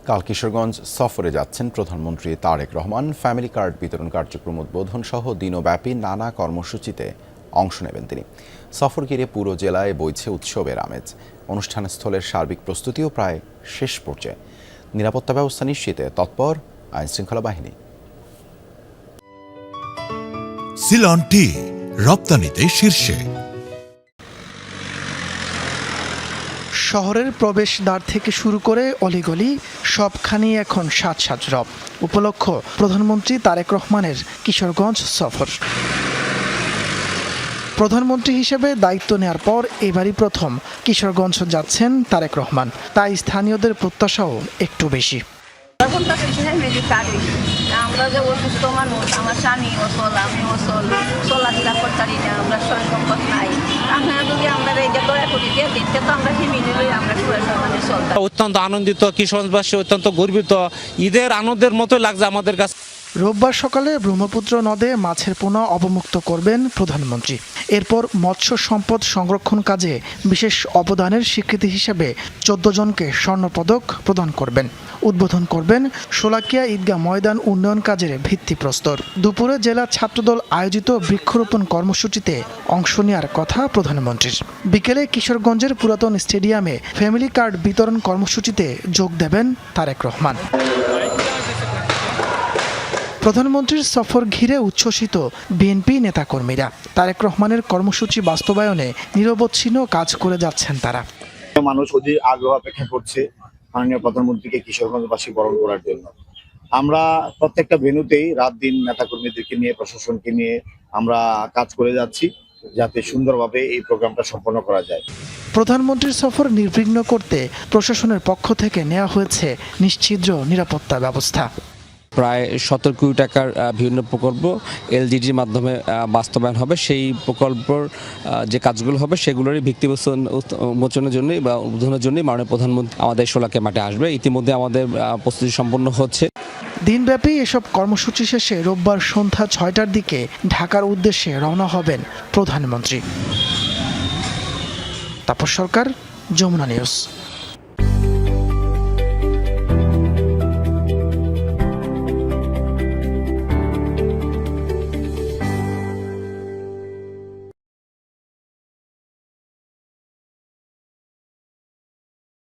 কাল কিশোরগঞ্জ সফরে যাচ্ছেন প্রধানমন্ত্রী তারেক রহমান। ফ্যামিলি কার্ড বিতরণ কার্যক্রম উদ্বোধন সহ দিনব্যাপী নানা কর্মসূচিতে অংশ নেবেন তিনি। সফর ঘিরে পুরো জেলায় বইছে উৎসবের আমেজ। অনুষ্ঠানস্থলের সার্বিক প্রস্তুতিও প্রায় শেষ পর্যায়ে। নিরাপত্তা ব্যবস্থা নিশ্চিতে তৎপর আইনশৃঙ্খলা বাহিনী। সিলন টি রপ্তানিতে শীর্ষে। শহরের প্রবেশদ্বার থেকে শুরু করে অলিগলি সবখানেই এখন সাজ রব। উপলক্ষ প্রধানমন্ত্রী তারেক রহমানের কিশোরগঞ্জ সফর। প্রধানমন্ত্রী হিসেবে দায়িত্ব নেওয়ার পর এবারই প্রথম কিশোরগঞ্জ যাচ্ছেন তারেক রহমান। তাই স্থানীয়দের প্রত্যাশাও একটু বেশি। আমরা যে অসুস্থ মানুষ, আমার স্বামী অসল, আমি অসল, চলাফেরা করতে পারি না, আমরা সয় সম্পদ নাই। আপনারা যদি আমরা এই যে দয়া করি দিয়ে দিতে, তো আমরা ফ্যামিলি লই আমরা মানে চলতাম। অত্যন্ত আনন্দিত, কিশোরগঞ্জবাসী অত্যন্ত গর্বিত। ঈদের আনন্দের মতো লাগছে আমাদের কাছে। রোববার সকালে ব্রহ্মপুত্র নদে মাছের পোনা অবমুক্ত করবেন প্রধানমন্ত্রী। এরপর মৎস্য সম্পদ সংরক্ষণ কাজে বিশেষ অবদানের স্বীকৃতি হিসেবে 14 জনকে স্বর্ণপদক প্রদান করবেন। উদ্বোধন করবেন শোলাকিয়া ঈদগাহ ময়দান উন্নয়ন কাজের ভিত্তিপ্রস্তর। দুপুরে জেলা ছাত্রদল আয়োজিত বৃক্ষরোপণ কর্মসূচিতে অংশ নেওয়ার কথা প্রধানমন্ত্রীর। বিকেলে কিশোরগঞ্জের পুরাতন স্টেডিয়ামে ফ্যামিলি কার্ড বিতরণ কর্মসূচিতে যোগ দেবেন তারেক রহমান। প্রধানমন্ত্রীর সফর ঘিরে উচ্ছ্বসিত বিএনপি নেতাকর্মীরা। তারেক রহমানের কর্মসূচি বাস্তবায়নে নিরবচ্ছিন্ন কাজ করে যাচ্ছেন তারা। মানুষ অধীর আগ্রহ অপেক্ষা করছে মাননীয় প্রধানমন্ত্রীকে কিশোরগঞ্জবাসী বরণ করার জন্য। আমরা প্রত্যেকটা ভেন্যুতেই রাত দিন নেতাকর্মীদেরকে নিয়ে, প্রশাসনকে নিয়ে আমরা কাজ করে যাচ্ছি যাতে সুন্দরভাবে এই প্রোগ্রামটা সম্পন্ন করা যায়। প্রধানমন্ত্রীর সফর নির্বিঘ্ন করতে প্রশাসনের পক্ষ থেকে নেওয়া হয়েছে নিশ্ছিদ্র নিরাপত্তা ব্যবস্থা। প্রায় 17 কোটি টাকার বিভিন্ন প্রকল্প এলজিডির মাধ্যমে বাস্তবায়ন হবে। সেই প্রকল্পের যে কাজগুলো হবে সেগুলোরই ভিত্তিপ্রস্তর উন্মোচনের জন্যই বা উদ্বোধনের জন্যই মাননীয় প্রধানমন্ত্রী আমাদের শোলাকিয়া মাঠে আসবে। ইতিমধ্যে আমাদের প্রস্তুতি সম্পন্ন হচ্ছে। দিনব্যাপী এসব কর্মসূচি শেষে রোববার সন্ধ্যা 6টার দিকে ঢাকার উদ্দেশ্যে রওনা হবেন প্রধানমন্ত্রী। তাপস সরকার, যমুনা নিউজ।